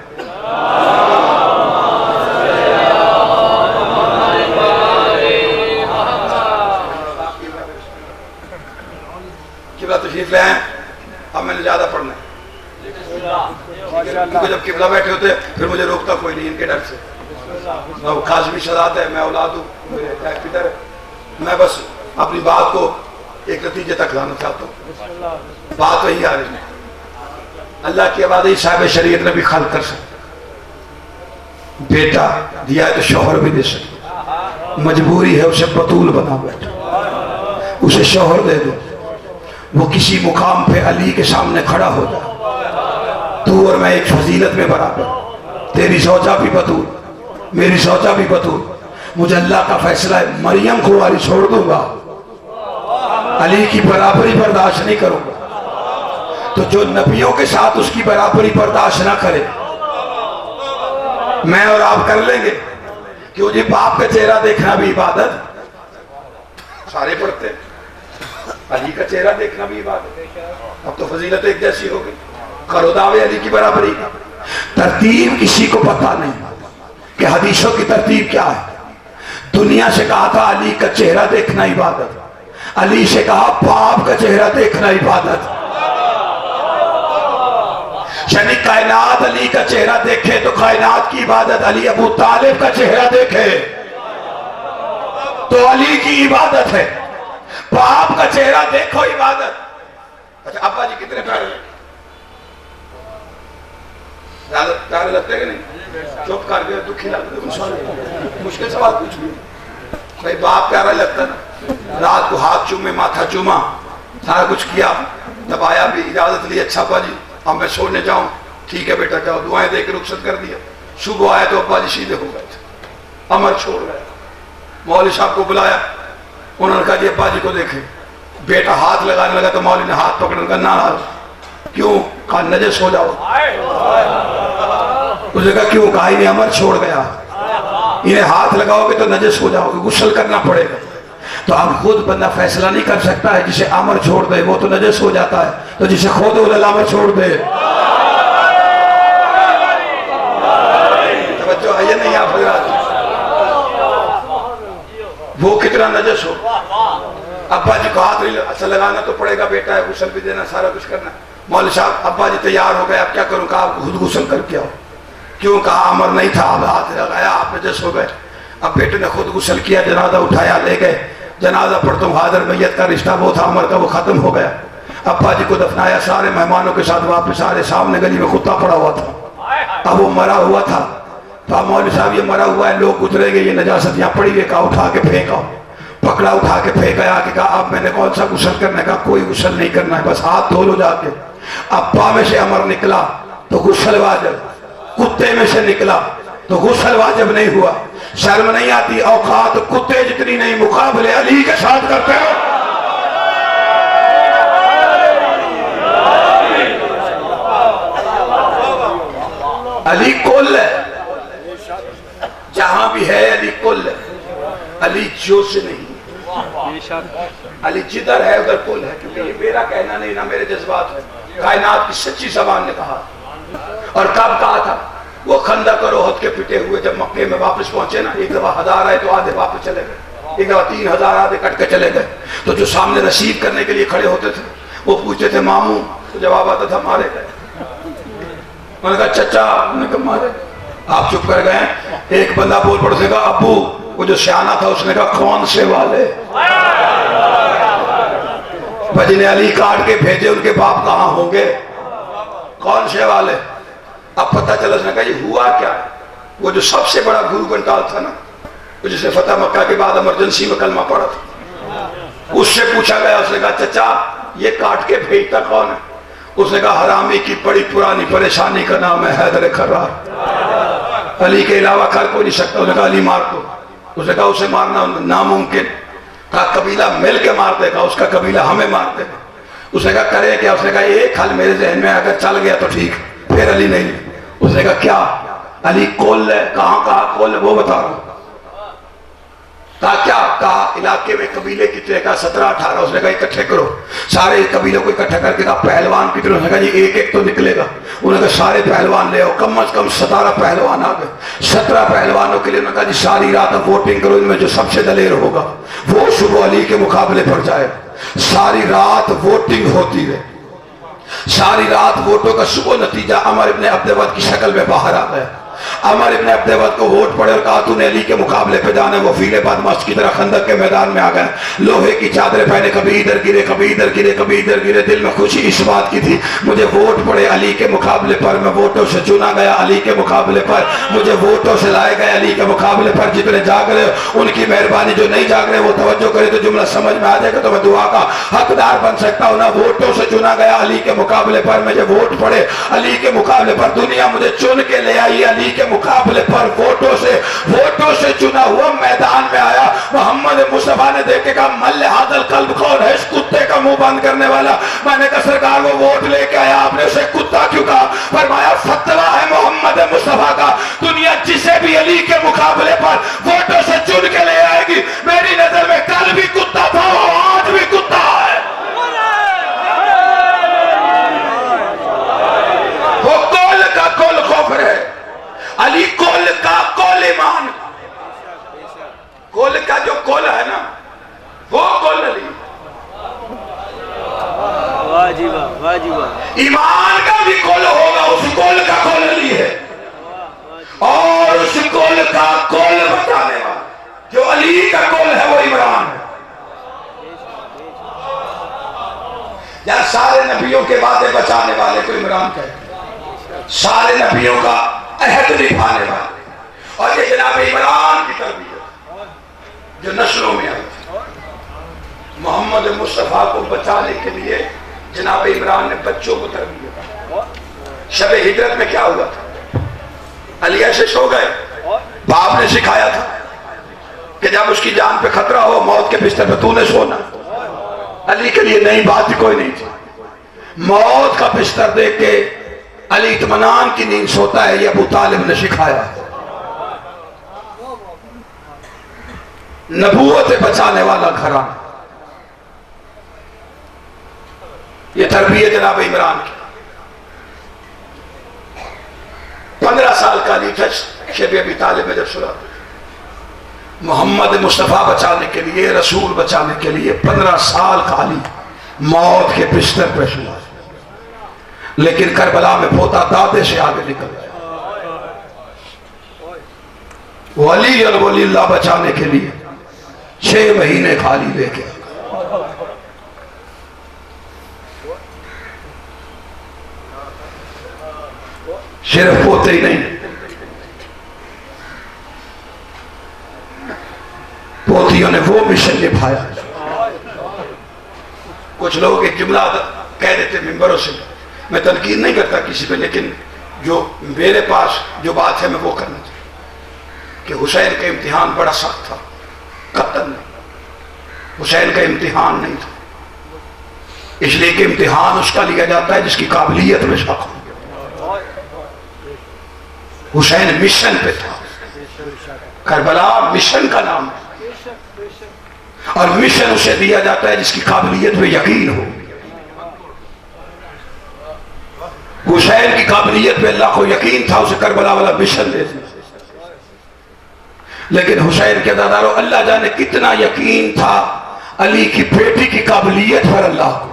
किबला तशरीफ ले आए। अब मैंने ज्यादा पढ़ना है, क्योंकि जब किबला बैठे होते फिर मुझे रोकता कोई नहीं इनके डर से। खासमी शहादत है, मैं औलाद हूँ, मेरे पितर है, मैं बस अपनी बात को एक नतीजे तक लाना चाहता हूँ। बात वही आ रही है, अल्लाह के वादे साहिब शरीयत ने भी खाल कर सकते। बेटा दिया है तो शौहर भी दे सकते, मजबूरी है उसे बतूल बना बैठा, उसे शौहर दे दो, वो किसी मुकाम पे अली के सामने खड़ा हो जाए। तू और मैं एक फजीलत में बराबर, तेरी सौचा भी बतूल, मेरी सौचा भी बतूल। मुझे अल्लाह का फैसला है, मरियम को वाली छोड़ दूंगा, अली की बराबरी बर्दाश्त नहीं करूंगा। तो जो नबियों के साथ उसकी बराबरी बर्दाश्त ना करे, मैं और आप कर लेंगे। क्यों जी, बाप का चेहरा देखना भी इबादत, सारे पढ़ते, अली का चेहरा देखना भी इबादत। अब तो फजीलत एक जैसी हो गई, करो दावे अली की बराबरी। तरतीब किसी को पता नहीं कि हदीसों की तरतीब क्या है। दुनिया से कहा था अली का चेहरा देखना इबादत, अली से कहा बाप का चेहरा देखना इबादत। यानी कायनात अली का चेहरा देखे तो कायनात की इबादत, अली अबू तालिब का चेहरा देखे तो अली की इबादत है। बाप का चेहरा देखो इबादत। अच्छा अब्बा जी कितने प्यारे प्यारे लगते कि नहीं? चुप कर गए, दुखी लगते, मुश्किल सवाल पूछ लिया। भाई बाप प्यारा लगता ना, रात को हाथ चूमे, माथा चूमा, सारा कुछ किया, तब आया भी, इजाजत ली, अच्छा अब्बा जी अब मैं सोने जाऊं, ठीक है बेटा जाओ, दुआएं देकर रुखसत कर दिया। सुबह आया तो अब्बा जी सीधे हो गए थे, अमर छोड़ गए। मौलवी साहब को बुलाया, उन्होंने कहा जी अब्बा जी को देखे। बेटा हाथ लगाने लगा तो मौलवी ने हाथ पकड़ने का ना, क्यों? कहा नजस हो जाओ। उसने कहा क्यों? कहा इन्हें अमर छोड़ गया, इन्हें हाथ लगाओगे तो नजस हो जाओगे, गुस्ल करना पड़ेगा। तो अब खुद बंदा फैसला नहीं कर सकता है, जिसे अमर छोड़ दे वो तो नजस हो जाता है, तो जिसे खुद अमर छोड़ दे, तवज्जो है नहीं आप वो कितना नजस हो। अब्बा जी को हाथ अच्छा लगाना तो पड़ेगा, बेटा है, गुस्ल भी देना, सारा कुछ करना। मौलवी साहब अब्बा जी तैयार हो गए, अब क्या करूं? कहा खुद गुस्ल करके आओ। क्यों? कहा अमर नहीं था, अब हाथ लगाया आप नजस हो गए। अब बेटे ने खुद गुस्ल किया, जनाजा उठाया, ले गए, जनाजा पढ़ता हूँ, हाजिर मैयत का रिश्ता वो था अमर का, वो खत्म हो गया। अब्बा जी को दफनाया, सारे मेहमानों के साथ वापस आ रहे, सामने गली में कुत्ता पड़ा हुआ था। अब वो मरा हुआ था, तो मौलवी साहब ये मरा हुआ है, लोग गुजरेंगे, ये नजासत यहाँ पड़ी है, कहा उठा के फेंका। पकड़ा, उठा के फेंका के कहा अब मैंने कौन सा गुस्ल करने का, कोई गुस्ल नहीं करना है, बस हाथ धो लो जाके। अब्बा में से अमर निकला तो गुस्ल वाजिब, कुत्ते में से निकला तो गुस्ल वाजिब नहीं हुआ। शर्म नहीं आती? औकात कुत्ते जितनी नहीं, मुकाबले अली के साथ करते हो। अली कुल है, जहां भी है अली कुल है, अली जो से नहीं, अली जिधर है उधर कुल है। क्योंकि ये मेरा कहना नहीं ना, मेरे जज्बात है, कायनात की सच्ची ज़बान ने कहा। और कब कहा था? वो खंदक और ओहद के पिटे हुए जब मक्के में वापस पहुंचे ना, एक दफा 1000 आए तो आधे वापस चले गए, एक दफा 3000 आधे कट के चले गए। तो जो सामने रसीद करने के लिए खड़े होते थे वो पूछते थे मामू, तो जवाब आता था मारे गए। उन्होंने कहा चचा, उन्होंने कहा मारे। आप चुप कर गए। एक बंदा बोल पड़े, उसने कहा अब्बू, वो जो सियाना था उसने कहा कौन से वाले? जिन्हें अली काट के भेजे उनके बाप कहाँ होंगे? कौन से वाले? अब पता चला, उसने कहा ये हुआ क्या है? वो जो सबसे बड़ा गुरु घंटाल था ना, वो जिसने फतेह मक्का के बाद इमरजेंसी में कलमा पड़ा था, उससे पूछा गया, उसने कहा चचा ये काट के भेजता कौन है? उसने कहा हरामी की बड़ी पुरानी परेशानी का नाम है हैदर खर्रार, अली के अलावा कर कोई नहीं सकता। उसने कहा अली मार दो। उसने कहा उसे मारना नामुमकिन। कहा कबीला मिल के मार देगा, उसका कबीला हमें मार देगा। उसने कहा करे क्या? उसने कहा एक हल मेरे जहन में अगर चल गया तो ठीक, फिर अली नहीं। उसने कहा क्या? अली कोल है। कहाँ कोल है वो बता रहा हूं। कहा क्या? कहा इलाके में कबीले कितने? का 17-18। उसने कहा इकट्ठे करो, सारे कबीलों को इकट्ठा करके। कहा पहलवान कितने? उसने कहा जी एक एक तो निकलेगा। उन्होंने कहा सारे पहलवान ले आओ। कम से कम 17 पहलवान आ गए। 17 पहलवानों के लिए उन्होंने कहा जी सारी रात वोटिंग करो, इनमें जो सबसे दलेर होगा वो सुबह अली के मुकाबले पर जाए। सारी रात वोटिंग होती रही, सारी रात वोटों का सुबह नतीजा अमर इब्ने अब्दवद की शक्ल में बाहर आ गया। अमर इब्ने अब्दवद को वोट पड़े और कहा तूने अली के मुकाबले पे जाने। वो फीले बदमाश की तरह खंदक के मैदान में आ गए, लोहे की चादरें पहने, कभी इधर गिरे, कभी इधर गिरे, कभी इधर गिरे। दिल में खुशी इस बात की थी मुझे वोट पड़े अली के मुकाबले पर, मैं वोटों से चुना गया अली के मुकाबले पर, मुझे वोटों से लाए गए अली के मुकाबले पर। जितने जाग रहे उनकी मेहरबानी, जो नहीं जाग रहे वो तवज्जो करे तो जुमला समझ में आ जाएगा, तो मैं दुआ का हकदार बन सकता हूँ ना। वोटों से चुना गया अली के मुकाबले पर, मुझे वोट पड़े अली के मुकाबले पर। दुनिया मुझे चुन के ले आई अली के मुकाबले पर, वोटों से चुना हुआ मैदान में आया। मोहम्मद मुस्तफा ने देख के कहा मल्ल हादल कल्ब कौन है? इस कुत्ते का मुंह बंद करने वाला। मैंने कहा सरकार वो वोट लेके आया, आपने उसे कुत्ता क्यों कहा? फरमाया फतवा है मोहम्मद मुस्तफा का, दुनिया जिसे भी अली के मुकाबले पर वोटों से चुन के ले आएगी। मेरी नजर में कल भी कुत्ता था, आज भी कुत्ता है। वो कुल का कुल खोफर है, अली कुल का कुल ईमान। कुल का जो कुल है ना वो कुल अली। ईमान का भी कुल होगा, उस कुल का कुल अली है। और उस कुल का कुल बताने वाला जो अली का कुल है वो इमरान है। या सारे नबियों के वादे बचाने वाले को इमरान कहते, सारे नबियों का अहद निभाने वाले। और ये जनाब इमरान की तरबियत जो नस्लों में आई थी, मोहम्मद मुस्तफा को बचाने के लिए जनाब इमरान ने बच्चों को तरबियत दी। शब हिजरत में क्या हुआ था? अली ऐसे सो गए, बाप ने सिखाया था कि जब उसकी जान पे खतरा हो मौत के बिस्तर पे तूने सोना। अली के लिए नई बात कोई नहीं थी। मौत का बिस्तर देख के अली इत्मीनान की नींद सोता है, ये अबू तालिब ने सिखाया। नबूवत बचाने वाला घराना, ये तरबियत जनाब इमरान की। 15 साल का अली था शेब अबी तालिब में जब सुना मोहम्मद मुस्तफा बचाने के लिए, रसूल बचाने के लिए 15 साल का अली मौत के बिस्तर पर सुना। लेकिन करबला में पोता दादे से आगे निकल गया। वली अल वलील्लाह बचाने के लिए 6 महीने खाली लेके सिर्फ पोते ही नहीं, पोतियों ने वो मिशन निभाया। कुछ लोग एक जुमला कह देते मिंबरों से, मैं तनकीद नहीं करता किसी पे, लेकिन जो मेरे पास जो बात है मैं वो करना चाहता कि हुसैन का इम्तिहान बड़ा सख्त था। कत्ल नहीं, हुसैन का इम्तिहान नहीं था, इसलिए कि इम्तिहान उसका लिया जाता है जिसकी काबिलियत में शक हो। हुसैन मिशन पे था, करबला मिशन का नाम है, और मिशन उसे दिया जाता है जिसकी काबिलियत में यकीन हो। हुसैन की काबिलियत में अल्लाह को यकीन था, उसे करबला वाला मिशन दे दिया। लेकिन हुसैन के दादारों, अल्लाह जाने कितना यकीन था अली की बेटी की काबिलियत पर अल्लाह को,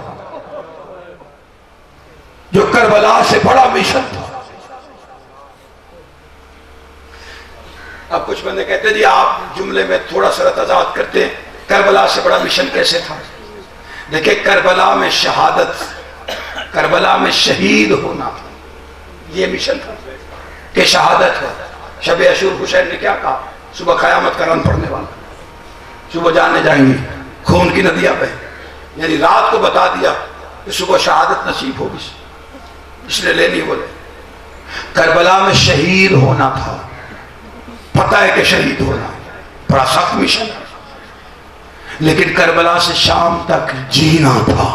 जो करबला से बड़ा मिशन था। अब कुछ बंदे कहते जी आप जुमले में थोड़ा सा तजाद करते हैं, करबला से बड़ा मिशन कैसे था? देखिए, करबला में शहादत, करबला में शहीद होना, ये मिशन था कि शहादत हो। शब अशूर हुसैन ने क्या कहा? सुबह क़यामत का रन पड़ने वाला, सुबह जाने जाएंगे, खून की नदियां बह, यानी रात को बता दिया कि सुबह शहादत नसीब होगी, इसलिए लेनी बोले। करबला में शहीद होना था, पता है कि शहीद होना बड़ा सख्त मिशन है, लेकिन करबला से शाम तक जीना था।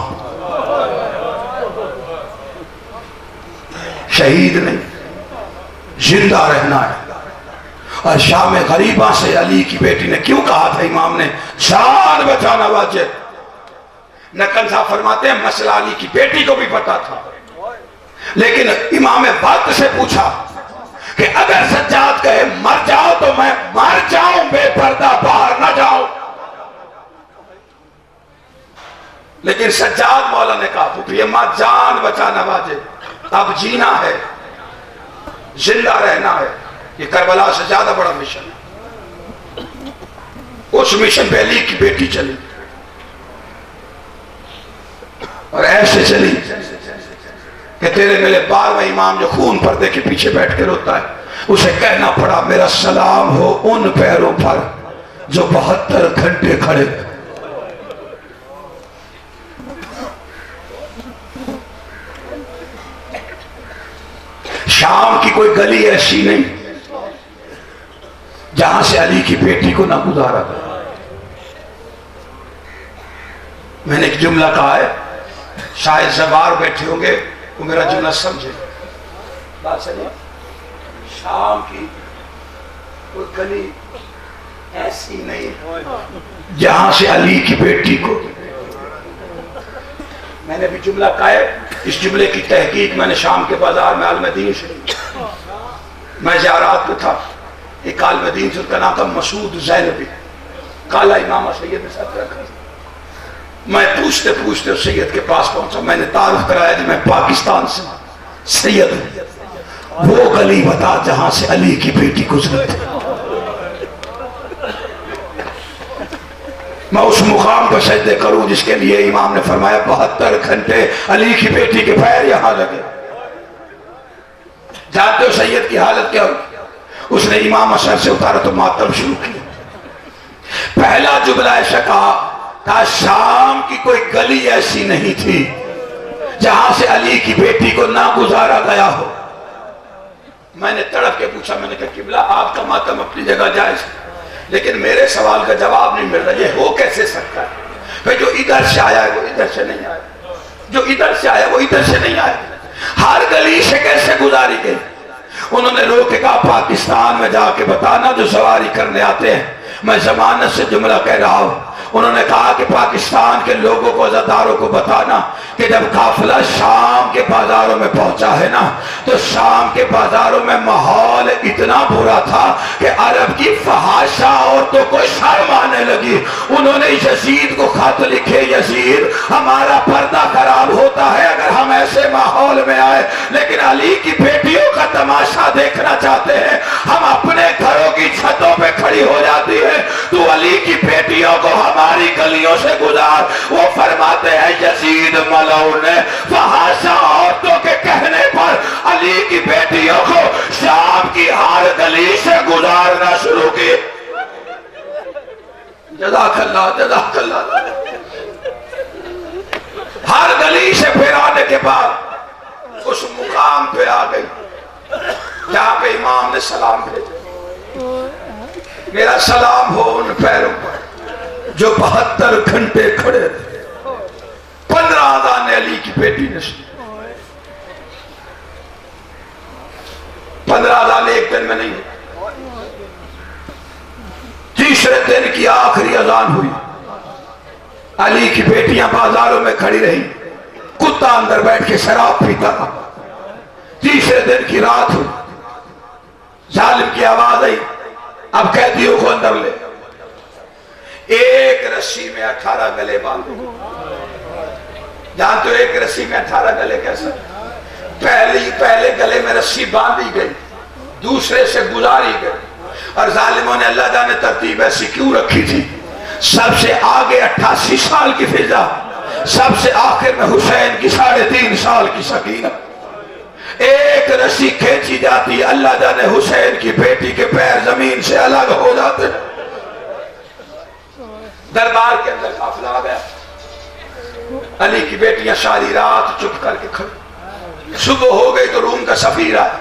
शहीद नहीं, जिंदा रहना है। और शाम गरीबा से अली की बेटी ने क्यों कहा था इमाम ने जान बचाना वाजिब? नकन साहब फरमाते हैं मसला अली की बेटी को भी पता था, लेकिन इमाम वक्त से पूछा कि अगर सज्जाद कहे मर जाओ तो मैं मर जाऊं, बेपर्दा बाहर ना जाओ। लेकिन सज्जाद मौला ने कहा पुत्र मां जान बचाना वाजिब, अब जीना है, जिंदा रहना है। ये करबला से ज्यादा बड़ा मिशन है। उस मिशन पे अली की बेटी चली, और ऐसे चली कि तेरे मेरे 12वें इमाम जो खून पर्दे के पीछे बैठ के रोता है, उसे कहना पड़ा मेरा सलाम हो उन पैरों पर जो 72 घंटे खड़े। शाम की कोई गली ऐसी नहीं जहां से अली की बेटी को ना गुजारा गया। मैंने एक जुमला कहा है, शायद जबार बैठे होंगे वो मेरा जुमला समझे। बात चलिए, शाम की कोई गली ऐसी नहीं जहां से अली की बेटी को, मैंने भी जुमला कहा है, इस जुमले की तहकीक मैंने शाम के बाजार में आलमदीन से, मैं ज़ियारत में था, एक आलमदीन से, उसका नाम था मसूद ज़ैनबी, काला इमामा सैयद ने साथ रखा। मैं पूछते पूछते उस सैयद के पास पहुंचा, मैंने तारुफ कराया कि मैं पाकिस्तान से सैयद हूं, वो गली बता जहां से अली की बेटी गुजरी थी। मैं उस मुकाम पर सजदे करूं जिसके लिए इमाम ने फरमाया 72 घंटे अली की बेटी के पैर यहां लगे। जानते हो सैयद की हालत क्या हुई? उसने इमाम सर से उतारा तो मातम शुरू किया। पहला जुमला ऐसा कहा था, शाम की कोई गली ऐसी नहीं थी जहां से अली की बेटी को ना गुजारा गया हो। मैंने तड़प के पूछा, मैंने कहा किबला आपका मातम अपनी जगह जायज, लेकिन मेरे सवाल का जवाब नहीं मिल रहा, ये हो कैसे सकता है? भाई जो इधर से आया है वो इधर से नहीं आया, जो इधर से आया वो इधर से नहीं आया, हर गली से कैसे गुजारी गई? उन्होंने रोक के कहा पाकिस्तान में जाके बताना जो सवारी करने आते हैं, मैं जमानत से जुमला कह रहा हूं, उन्होंने कहा कि पाकिस्तान के लोगों को, अज़ादारों को बताना कि जब काफिला शाम के बाजारों में पहुंचा है ना, तो शाम के बाजारों में माहौल इतना बुरा था कि अरब की फहाशा औरतों को शर्म आने लगी। उन्होंने यजीद को खत लिखे, यजीद हमारा पर्दा खराब होता है अगर हम ऐसे माहौल में आए, लेकिन अली की बेटियों का तमाशा देखना चाहते हैं, हम अपने घरों की छतों पे खड़ी हो जाती है, तू अली की बेटियों को हमारी गलियों से गुजार। वो फरमाते हैं यजीद मलऊन ने फहाशा औरतों के कहने पर अली की बेटियों को शाम की हर गली से गुजारना शुरू की। जज़ाकल्लाह जज़ाकल्लाह। हर गली से फिर आने के बाद उस मुकाम पे आ गई जहां पे इमाम ने सलाम भेजा। मेरा सलाम हो उन पैरों पर जो 72 घंटे खड़े थे। 15 आज़ान अली की बेटी ने सुनी। 15 आज़ान एक दिन में नहीं, तीसरे दिन की आखिरी अजान हुई। अली की बेटियां बाजारों में खड़ी रही, कुत्ता अंदर बैठ के शराब पीता था। तीसरे दिन की रात हुई, जालिम की आवाज आई, अब कैदियों को अंदर ले। एक रस्सी में 18 गले बांधे। जानते हो एक रस्सी में 18 गले कैसे? पहले गले में रस्सी बांधी गई, दूसरे से गुजारी गई। और जालिमों ने अल्लाह जाने तरतीब ऐसी क्यों रखी थी। सबसे आगे 88 साल की फिजा, सबसे आखिर में हुसैन की 3.5 साल की सकीना। एक रस्सी खींची जाती, अल्लाह जाने हुसैन की बेटी के पैर जमीन से अलग हो जाते। दरबार के अंदर काफिला आ गया। अली की बेटियां सारी रात चुप करके खड़ी। सुबह हो गई तो रूम का सफीर आया।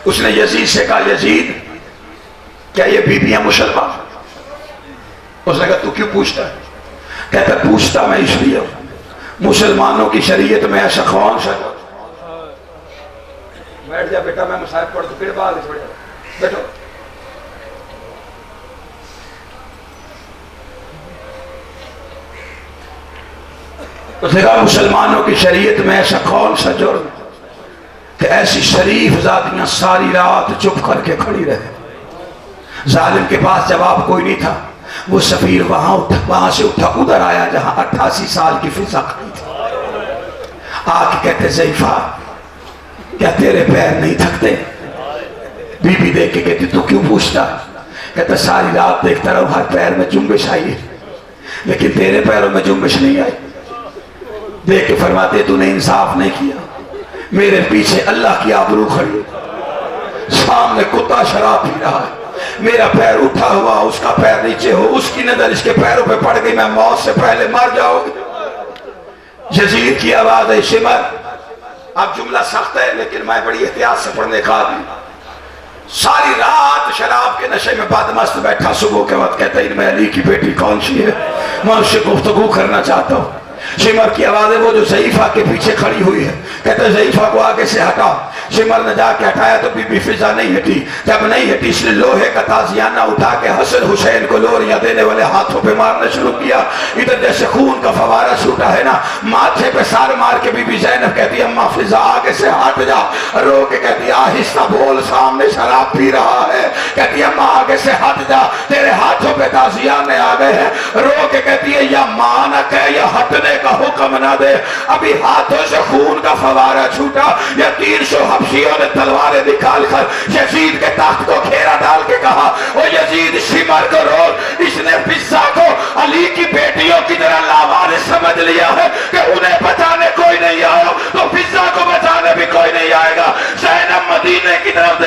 उसने यजीद से कहा, यजीद क्या ये बीबियां मुसलमान? उसने कहा तू क्यों पूछता है? कहता पूछता मैं इसलिए मुसलमानों की शरीयत में ऐसा कौन सा। बैठ जा बेटा, मैं मुसाहिब पढ़, तो फिर बाद बैठो। उसने कहा मुसलमानों की शरीयत में ऐसा कौन सा जुर्म कि ऐसी शरीफ जातियां सारी रात चुप करके खड़ी रहे। जालिम के पास जवाब कोई नहीं था। वो सफीर वहां से उठा, उधर आया जहां 88 साल की फिजा खड़ी थी। आके कहते ज़ईफा क्या तेरे पैर नहीं थकते? बीबी देख के कहती तू क्यों पूछता? कहता सारी रात देखता रहा हर पैर में जुम्बिश आई है, लेकिन तेरे पैरों में जुम्बिश नहीं आई। देख के फरमाते तूने इंसाफ नहीं किया। मेरे पीछे अल्लाह की आबरू खड़ी, सामने कुत्ता शराब पी रहा है, मेरा पैर उठा हुआ, उसका पैर नीचे हो, उसकी नजर इसके पैरों पे पड़ गई, मैं मौत से पहले मर जाऊंगी। यजीद की आवाज है शिमर। अब जुमला सख्त है लेकिन मैं बड़ी एहतियात से पढ़ने का आदमी। सारी रात शराब के नशे में बदमस्त बैठा। सुबह के वक्त कहता इनमें अली की बेटी कौन सी है, मैं उससे गुफ्तगू करना चाहता हूँ। शिमर की आवाज है वो जो ज़ईफा के पीछे खड़ी हुई है। कहते ज़ईफा को आगे से हटाओ। शिमर ने जाके हटाया तो बीबी फिजा नहीं हटी। जब नहीं हटी इसलिए लोहे का ताजियाना उठा के हसन हुसैन को लोरियां देने वाले हाथों पे मारना शुरू किया। इधर जैसे खून का फवारा छूटा है ना, माथे पे सार मार के बीबी ज़ैनब कहती है अम्मा फिजा आगे से हट जा। रो के कहती आहिस्ता बोल, सामने शराब पी रहा है। कहती अम्मा आगे से हट जा, तेरे हाथों पे ताजियाने आ गए हैं। रो के कहती है या मानक है या हटने का हुक्म ना दे। अभी हाथों से खून का फवारा छूटा या 300 हबशियों ने तलवारें निकाल कर यजीद के तख्त को घेरा डाल के कहा ओ यजीद शिमर को रोक। इसने फिजा को अली की बेटियों की तरह लावारिस समझ लिया है कि उन्हें बचाने कोई नहीं आया तो फिजा को बचाने भी कोई नहीं आएगा। ज़ैनब मदीने की तरफ